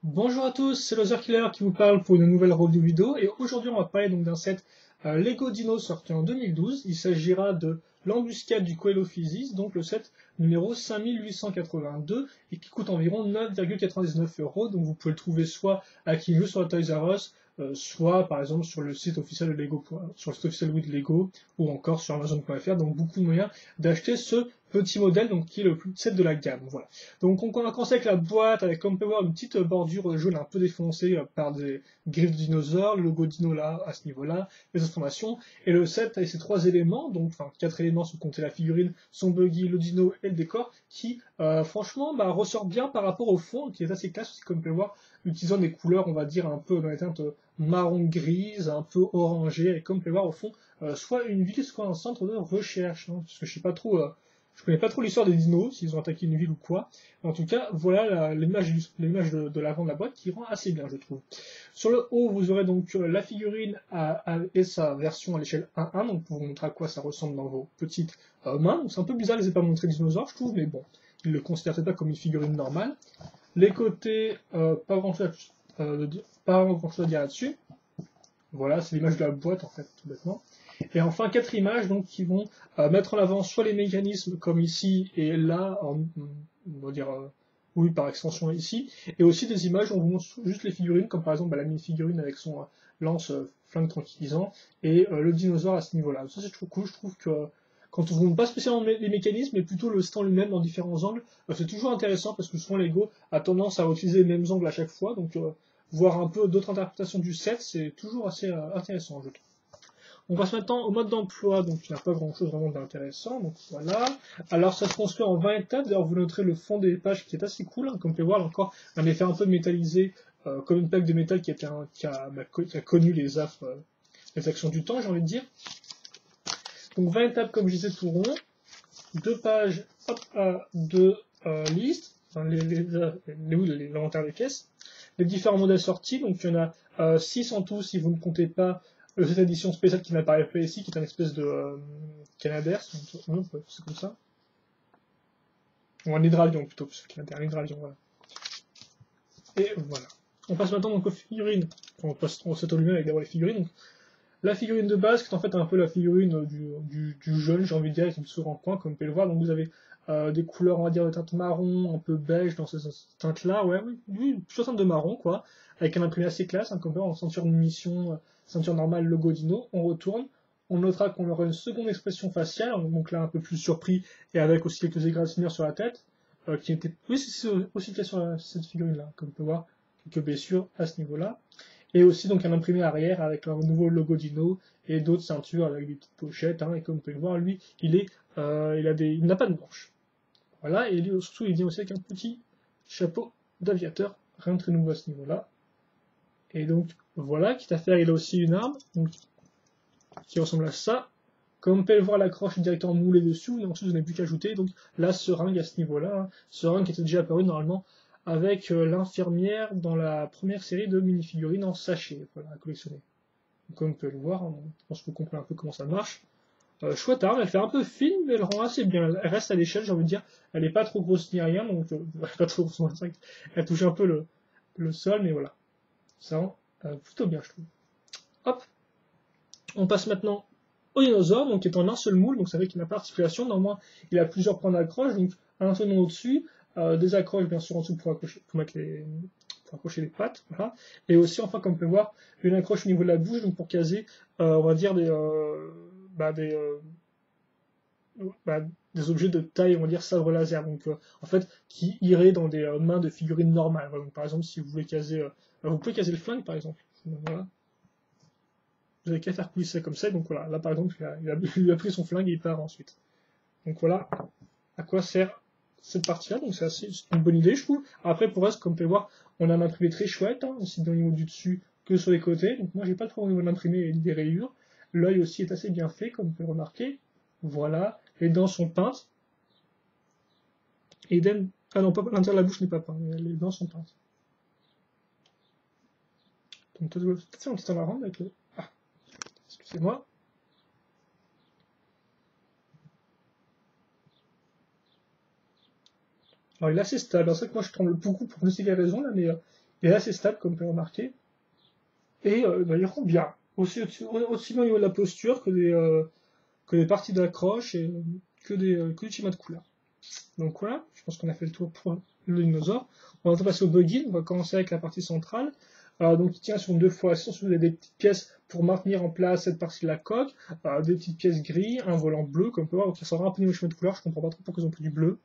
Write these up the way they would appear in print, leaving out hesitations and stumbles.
Bonjour à tous, c'est Loser Killer qui vous parle pour une nouvelle review vidéo et aujourd'hui on va parler donc d'un set Lego Dino sorti en 2012. Il s'agira de l'embuscade du Coelophysis, donc le set numéro 5882 et qui coûte environ 9,99 €. Donc vous pouvez le trouver soit à Kinju sur la Toys R Us, soit par exemple sur le site officiel de Lego, sur le site officiel de Lego ou encore sur Amazon.fr. Donc beaucoup de moyens d'acheter ce petit modèle donc qui est le plus set de la gamme. Voilà. Donc on va commencer avec la boîte, avec comme on peut voir une petite bordure jaune un peu défoncée par des griffes de dinosaures, le logo Dino là, à ce niveau-là, les informations, et le set avec ces trois éléments, donc enfin quatre éléments sans compter la figurine, son buggy, le dino et le décor, qui franchement ressort bien par rapport au fond, qui est assez classe aussi comme on peut voir, utilisant des couleurs on va dire un peu dans les teintes marron-grise, un peu orangé, et comme on peut voir au fond, soit une ville, soit un centre de recherche, hein, parce que je sais pas trop... je connais pas trop l'histoire des dinos, s'ils ont attaqué une ville ou quoi. En tout cas, voilà l'image de l'avant de la boîte qui rend assez bien, je trouve. Sur le haut, vous aurez donc la figurine et sa version à l'échelle 1:1, donc pour vous montrer à quoi ça ressemble dans vos petites mains. C'est un peu bizarre, je ne les ai pas montré dinosaures, je trouve, mais bon, ils le considèrent peut-être pas comme une figurine normale. Les côtés, pas grand chose à dire là-dessus. Voilà, c'est l'image de la boîte en fait, tout bêtement. Et enfin, quatre images donc, qui vont mettre en avant soit les mécanismes comme ici et là, on va dire oui par extension ici, et aussi des images où on vous montre juste les figurines, comme par exemple la mini-figurine avec son lance flingue tranquillisant, et le dinosaure à ce niveau-là. Ça c'est trop cool, je trouve que quand on ne montre pas spécialement les mécanismes, mais plutôt le stand lui-même dans différents angles, c'est toujours intéressant parce que souvent Lego a tendance à utiliser les mêmes angles à chaque fois, donc voir un peu d'autres interprétations du set, c'est toujours assez intéressant, je trouve. On passe maintenant au mode d'emploi, donc il n'y a pas grand chose vraiment d'intéressant, donc voilà. Alors ça se construit en 20 étapes, d'ailleurs vous noterez le fond des pages qui est assez cool, hein, comme vous pouvez voir encore un effet un peu métallisé, comme une plaque de métal qui a connu les actions du temps, j'ai envie de dire. Donc 20 étapes comme je disais tout rond, deux pages de liste, enfin, l'inventaire des pièces, les différents modèles sortis, donc il y en a 6 en tout si vous ne comptez pas cette édition spéciale qui n'apparaît pas ici, qui est un espèce de Canadair, c'est comme ça. Ou un hydravion plutôt, parce que Canadair, un hydravion, voilà. Et voilà. On passe maintenant donc aux figurines. On passe au set lui-même avec d'abord les figurines. Donc, la figurine de base, qui est en fait un peu la figurine du jeune, j'ai envie de dire, avec une souris en coin, comme vous pouvez le voir. Donc vous avez des couleurs, on va dire, de teinte marron, un peu beige dans ces teintes-là, ouais, oui, plutôt teinte de marron, quoi, avec un imprimé assez classe, hein, comme on peut voir, en ceinture de mission, ceinture normale, logo Dino. On retourne, on notera qu'on aura une seconde expression faciale, donc là un peu plus surpris, et avec aussi quelques égratignures sur la tête, qui était, oui, c'est aussi le cas sur cette figurine-là, comme on peut voir, quelques blessures à ce niveau-là. Et aussi donc un imprimé arrière avec un nouveau logo Dino et d'autres ceintures avec des petites pochettes. Hein, et comme vous pouvez le voir, lui, il n'a pas de manche. Voilà, et lui, surtout, il vient aussi avec un petit chapeau d'aviateur, rien de très nouveau à ce niveau-là. Et donc, voilà, quitte à faire, il a aussi une arme donc, qui ressemble à ça. Comme on peut le voir, la croche est directement moulée dessus, et ensuite vous n'avez plus qu'à ajouter donc la seringue à ce niveau-là, hein, seringue qui était déjà apparue normalement avec l'infirmière dans la première série de mini-figurines en sachet, voilà, à collectionner. Donc, comme on peut le voir, hein, je pense que vous comprenez un peu comment ça marche. Chouette arme, elle fait un peu fine, mais elle rend assez bien. Elle reste à l'échelle, j'ai envie de dire. Elle n'est pas trop grosse ni rien, donc pas trop grosse, elle touche un peu le sol, mais voilà. Ça rend plutôt bien, je trouve. Hop, on passe maintenant au dinosaure, donc qui est en un seul moule, donc ça fait qu'il n'a pas d'articulation. Normalement, il a plusieurs points d'accroche, donc un tenon au-dessus, des accroches bien sûr en dessous pour accrocher les pattes, voilà. Et aussi, enfin, comme on peut voir, une accroche au niveau de la bouche, donc pour caser, on va dire des objets de taille, on va dire sabre laser, donc en fait, qui iraient dans des mains de figurines normales. Voilà. Donc, par exemple, si vous voulez caser, vous pouvez caser le flingue, par exemple. Voilà. Vous avez qu'à faire coulisser comme ça, donc voilà, là par exemple, il a pris son flingue et il part ensuite. Donc voilà à quoi sert cette partie-là, donc c'est une bonne idée, je trouve. Après, pour reste, comme vous pouvez voir, on a un imprimé très chouette, hein, aussi bien au niveau du dessus que sur les côtés, donc moi j'ai pas trop au niveau de l'imprimé et des rayures. L'œil aussi est assez bien fait, comme vous pouvez le remarquer. Voilà, les dents sont peintes. Et ah non, l'intérieur de la bouche n'est pas peint, mais les dents sont peintes. Donc peut-être faire un petit marrant avec le... Ah, excusez-moi. Alors il est assez stable, c'est vrai que moi je tremble beaucoup pour ne sais quelle raison là, mais est assez stable, comme vous pouvez remarquer, et il rend bien, aussi bien au niveau de la posture que des parties d'accroche et que du schéma de couleur. Donc voilà, je pense qu'on a fait le tour pour le dinosaure. On va passer au buggy, on va commencer avec la partie centrale. Donc il tient sur 2x6, ensuite vous avez des petites pièces pour maintenir en place cette partie de la coque, des petites pièces gris, un volant bleu, comme on peut voir, donc ça sera un peu niveau schéma de couleur, je comprends pas trop pourquoi ils ont pris du bleu.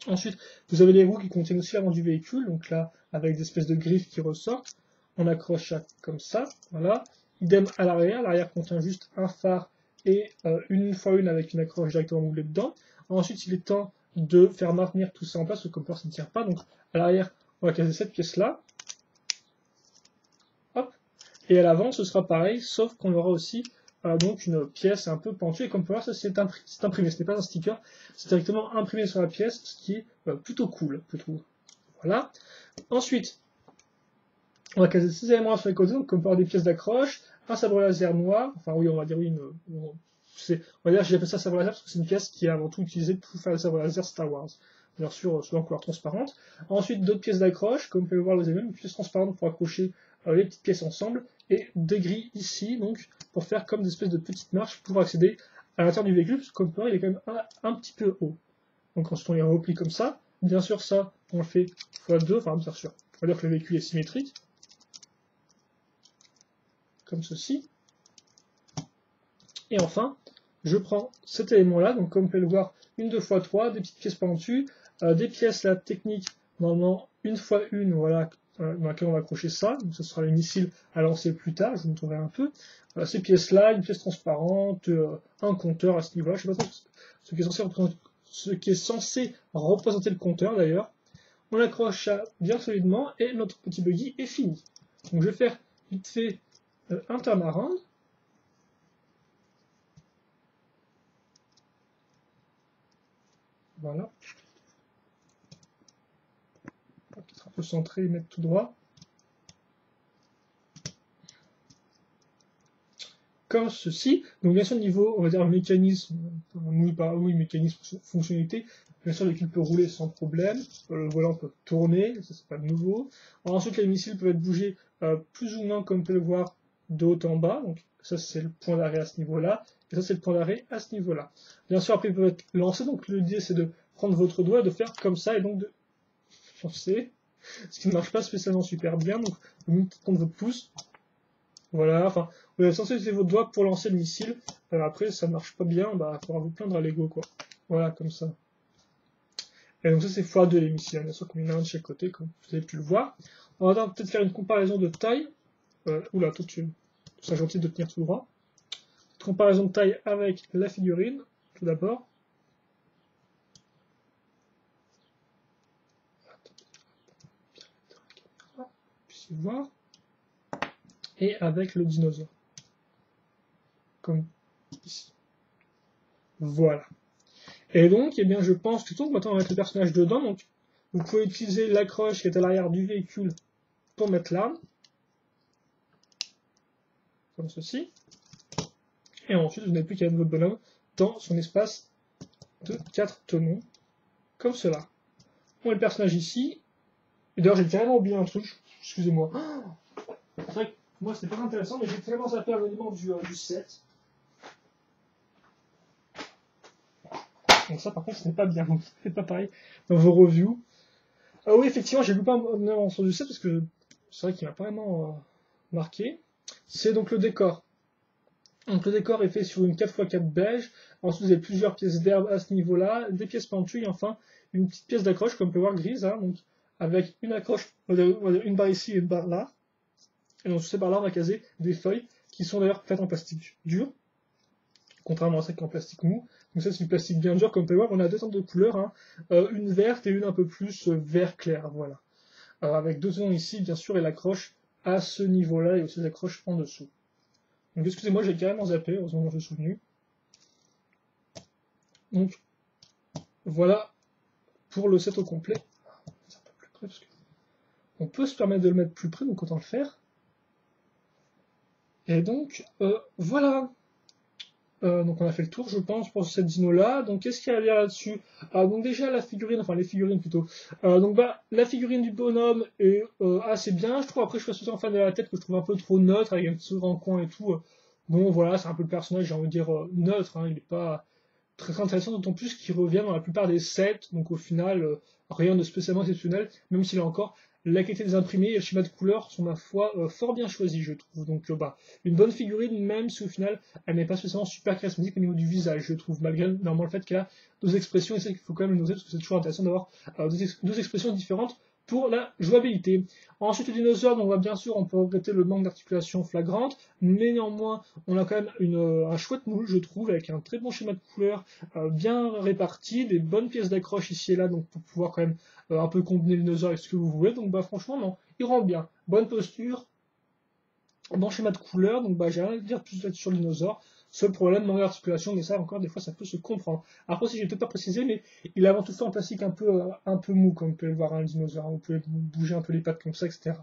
Ensuite, vous avez les roues qui contiennent aussi l'avant du véhicule, donc là, avec des espèces de griffes qui ressortent. On accroche ça comme ça, voilà. Idem à l'arrière contient juste un phare et une fois une avec une accroche directement moulée dedans. Ensuite, il est temps de faire maintenir tout ça en place, le coffre ça ne tient pas, donc à l'arrière, on va caser cette pièce-là. Hop. Et à l'avant, ce sera pareil, sauf qu'on aura aussi donc une pièce un peu pentue, et comme on peut voir, ça c'est imprimé, ce n'est pas un sticker, c'est directement imprimé sur la pièce, ce qui est plutôt cool, je trouve. Voilà. Ensuite, on va caser ces éléments sur les côtés, donc comme on peut avoir des pièces d'accroche, un sabre laser noir, enfin oui, on va dire oui, on va dire j'appelle ça sabre laser parce que c'est une pièce qui est avant tout utilisée pour faire le sabre laser Star Wars, bien sûr, souvent en couleur transparente. Ensuite, d'autres pièces d'accroche, comme vous pouvez voir, vous avez même une pièce transparente pour accrocher les petites pièces ensemble, et des grilles ici, donc, pour faire comme des espèces de petites marches pour accéder à l'intérieur du véhicule, parce que comme vous pouvez voir, il est quand même un petit peu haut. Donc ensuite on les replie comme ça. Bien sûr, ça, on le fait x2, enfin bien sûr, on va dire que le véhicule est symétrique, comme ceci. Et enfin, je prends cet élément-là, donc comme vous pouvez le voir, une 2x3, des petites pièces pentues, des pièces là techniques, normalement une fois une, voilà, dans laquelle on va accrocher ça, donc ce sera les missiles à lancer plus tard, je vous montrerai un peu. Ces pièces-là, une pièce transparente, un compteur à ce niveau-là, je ne sais pas trop ce qui est censé représenter le compteur d'ailleurs. On accroche ça bien solidement et notre petit buggy est fini. Donc je vais faire vite fait un turnaround. Voilà. On va peut-être un peu centrer et mettre tout droit. Comme ceci. Donc bien sûr niveau, on va dire mécanisme, mécanisme, fonctionnalité, bien sûr l'équipe peut rouler sans problème, le volant peut tourner, ça c'est pas de nouveau. Alors, ensuite les missiles peuvent être bougés plus ou moins comme on peut le voir de haut en bas, donc ça c'est le point d'arrêt à ce niveau-là, et ça c'est le point d'arrêt à ce niveau-là. Bien sûr après ils peuvent être lancés, donc l'idée c'est de prendre votre doigt et de faire comme ça et donc de lancer, ce qui ne marche pas spécialement super bien, donc vous prendre votre pouce. Voilà, enfin, vous êtes censé utiliser votre doigt pour lancer le missile. Après, ça ne marche pas bien, bah, il faudra vous plaindre à l'ego, quoi. Voilà, comme ça. Et donc ça, c'est x2 les missiles, bien sûr, comme il y en a un de chaque côté, comme vous avez pu le voir. On va peut-être faire une comparaison de taille. Oula, toi, tu seras gentil de tenir tout droit. Une comparaison de taille avec la figurine, tout d'abord. Puissiez voir. Et avec le dinosaure. Comme ici. Voilà. Et donc, eh bien, je pense que tout, maintenant on va mettre le personnage dedans. Donc, vous pouvez utiliser l'accroche qui est à l'arrière du véhicule pour mettre l'arme. Comme ceci. Et ensuite, vous n'avez plus qu'à mettre votre bonhomme dans son espace de 4 tenons. Comme cela. On met le personnage ici. Et d'ailleurs, j'ai carrément oublié un truc. Excusez-moi. C'est vrai que moi, c'était pas intéressant, mais j'ai vraiment zappé un élément du set. Donc ça, par contre, ce n'est pas bien. Donc, c'est pas pareil dans vos reviews. Ah oui, effectivement, j'ai loupé un morceau du set parce que c'est vrai qu'il m'a pas vraiment marqué. C'est donc le décor. Donc le décor est fait sur une 4x4 beige. Ensuite, vous avez plusieurs pièces d'herbe à ce niveau-là, des pièces pentues et enfin une petite pièce d'accroche, comme on peut voir, grise, hein, donc avec une accroche, une barre ici et une barre là. Et donc sur ces barres-là, on va caser des feuilles qui sont d'ailleurs faites en plastique dur, contrairement à celles qui sont en plastique mou. Donc ça, c'est du plastique bien dur, comme on peut voir. On a deux teintes de couleurs, hein, une verte et une un peu plus vert clair, voilà. Avec deux tons ici, bien sûr, et l'accroche à ce niveau-là et aussi l'accroche en dessous. Donc excusez-moi, j'ai carrément zappé, heureusement je me suis souvenu. Donc voilà pour le set au complet. C'est un peu plus près parce que on peut se permettre de le mettre plus près, donc autant le faire. Et donc voilà. Donc on a fait le tour, je pense, pour cette dino-là. Donc qu'est-ce qu'il y a à dire là-dessus? Donc déjà la figurine, enfin les figurines plutôt. Donc bah la figurine du bonhomme est assez bien, je trouve. Après je suis assez fan de la tête que je trouve un peu trop neutre avec un petit sourire en coin et tout. Bon voilà, c'est un peu le personnage, j'ai envie de dire neutre. Hein, il est pas très intéressant, d'autant plus qu'il revient dans la plupart des sets. Donc au final rien de spécialement exceptionnel, même s'il a encore la qualité des imprimés et le schéma de couleurs sont, ma foi, fort bien choisis, je trouve. Donc, bah, une bonne figurine, même si au final, elle n'est pas spécialement super charismatique au niveau du visage, je trouve, malgré normalement le fait qu'elle a deux expressions, et c'est qu'il faut quand même le noter, parce que c'est toujours intéressant d'avoir deux expressions différentes pour la jouabilité. Ensuite, le dinosaure, donc, bien sûr, on peut regretter le manque d'articulation flagrante, mais néanmoins, on a quand même un chouette moule, je trouve, avec un très bon schéma de couleurs, bien réparti, des bonnes pièces d'accroche ici et là, donc pour pouvoir quand même un peu combiner le dinosaure avec ce que vous voulez. Donc bah franchement non, il rend bien. Bonne posture, bon schéma de couleur, donc bah j'ai rien à dire plus là sur le dinosaure. Seul problème, manque d'articulation, mais ça encore des fois ça peut se comprendre. Après si j'ai peut-être pas précisé, mais il a avant tout fait en plastique un peu mou, comme vous pouvez le voir un dinosaure, vous pouvez bouger un peu les pattes comme ça, etc.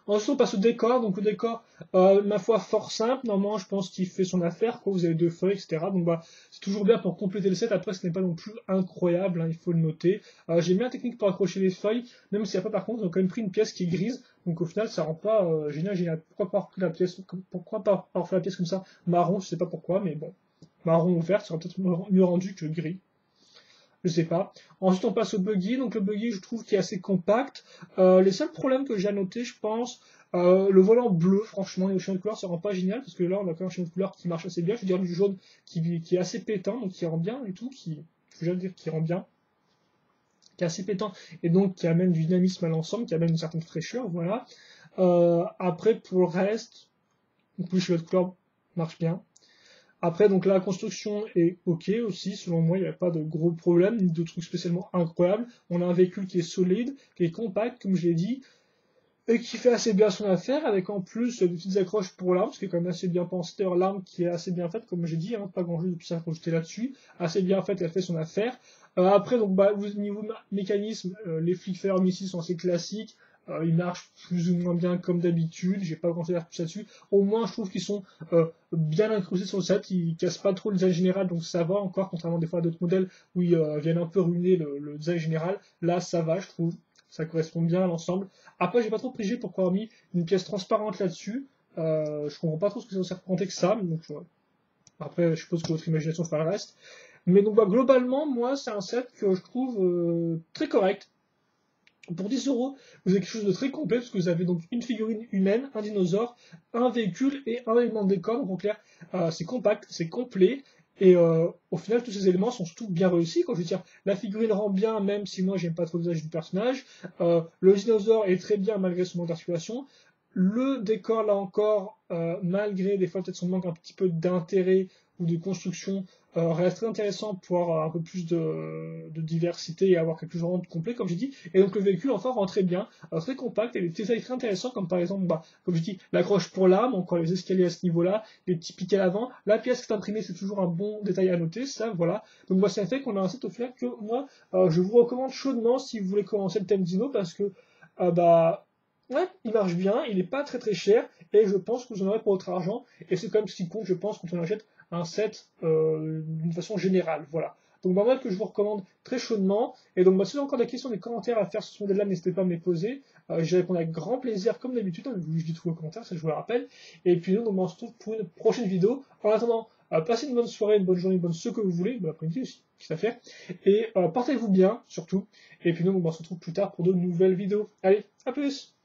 Ensuite, on passe au décor. Donc, le décor, ma foi, fort simple. Normalement, je pense qu'il fait son affaire. Quoi. Vous avez deux feuilles, etc. Donc, bah, c'est toujours bien pour compléter le set. Après, ce n'est pas non plus incroyable, hein, il faut le noter. J'ai mis la technique pour accrocher les feuilles, même s'il n'y a pas, par contre, ils ont quand même pris une pièce qui est grise. Donc, au final, ça rend pas génial. Pourquoi pas avoir pris la pièce, pourquoi pas avoir fait la pièce comme ça, marron, je sais pas pourquoi, mais bon. Marron ou vert, ça serait peut-être mieux rendu que gris. Je sais pas. Ensuite, on passe au buggy. Donc, le buggy, je trouve qu'il est assez compact. Les seuls problèmes que j'ai à noter, je pense, le volant bleu, franchement, et le schéma de couleur, ça rend pas génial, parce que là, on a quand même un schéma de couleur qui marche assez bien. Je veux dire, du jaune qui est assez pétant, donc qui rend bien et tout, je veux dire, qui rend bien, qui est assez pétant, et donc qui amène du dynamisme à l'ensemble, qui amène une certaine fraîcheur, voilà. Après, pour le reste, donc, le schéma de couleur marche bien. Après, donc la construction est ok aussi, selon moi, il n'y a pas de gros problèmes, ni de trucs spécialement incroyables. On a un véhicule qui est solide, qui est compact, comme je l'ai dit, et qui fait assez bien son affaire, avec en plus des petites accroches pour l'arme, ce qui est quand même assez bien pensé. D'ailleurs, l'arme qui est assez bien faite, comme j'ai dit, hein, pas grand chose de plus à rajouter là-dessus, assez bien faite, elle fait son affaire. Après, donc, bah, niveau mécanisme, les flics ici sont assez classiques. Ils marchent plus ou moins bien comme d'habitude, j'ai pas grand chose à dire plus là-dessus. Au moins, je trouve qu'ils sont bien incrustés sur le set, ils cassent pas trop le design général, donc ça va encore, contrairement des fois à d'autres modèles où ils viennent un peu ruiner le design général. Là, ça va, je trouve. Ça correspond bien à l'ensemble. Après, j'ai pas trop pigé pourquoi avoir mis une pièce transparente là-dessus. Je comprends pas trop ce que ça veut représenter que ça. Donc, après, je suppose que votre imagination fera le reste. Mais donc, bah, globalement, moi, c'est un set que je trouve très correct. Pour 10 euros, vous avez quelque chose de très complet, parce que vous avez donc une figurine humaine, un dinosaure, un véhicule et un élément de décor. Donc en clair, c'est compact, c'est complet, et au final, tous ces éléments sont surtout bien réussis. Quand je veux dire, la figurine rend bien, même si moi j'aime pas trop le visage du personnage. Le dinosaure est très bien malgré son manque d'articulation. Le décor, là encore, malgré des fois peut-être son manque un petit peu d'intérêt ou de construction, reste très intéressant pour avoir un peu plus de diversité et avoir quelque chose vraiment de complet, comme j'ai dit. Et donc le véhicule, enfin, rend très bien, très compact, et des détails très intéressants, comme par exemple, bah, comme je dis, l'accroche pour l'arme, encore les escaliers à ce niveau-là, les petits piquets à l'avant. La pièce qui est imprimée, c'est toujours un bon détail à noter, ça, voilà. Donc moi, ça fait qu'on a un set au final que moi, je vous recommande chaudement si vous voulez commencer le thème dino, parce que, bah, ouais, il marche bien, il n'est pas très très cher, et je pense que vous en aurez pour votre argent, et c'est quand même ce qui compte, je pense, quand on achète un set d'une façon générale. Voilà. Donc, bah, moi, que je vous recommande très chaudement. Et donc, bah, si vous avez encore des questions, des commentaires à faire sur ce modèle-là, n'hésitez pas à me les poser. J'y réponds avec grand plaisir, comme d'habitude. Hein, je dis tous vos commentaires, ça je vous le rappelle. Et puis, nous, on se retrouve pour une prochaine vidéo. En attendant, passez une bonne soirée, une bonne journée, une bonne ce que vous voulez, bon après-midi aussi, qui ça fait. Et portez-vous bien, surtout. Et puis, nous, on se retrouve plus tard pour de nouvelles vidéos. Allez, à plus!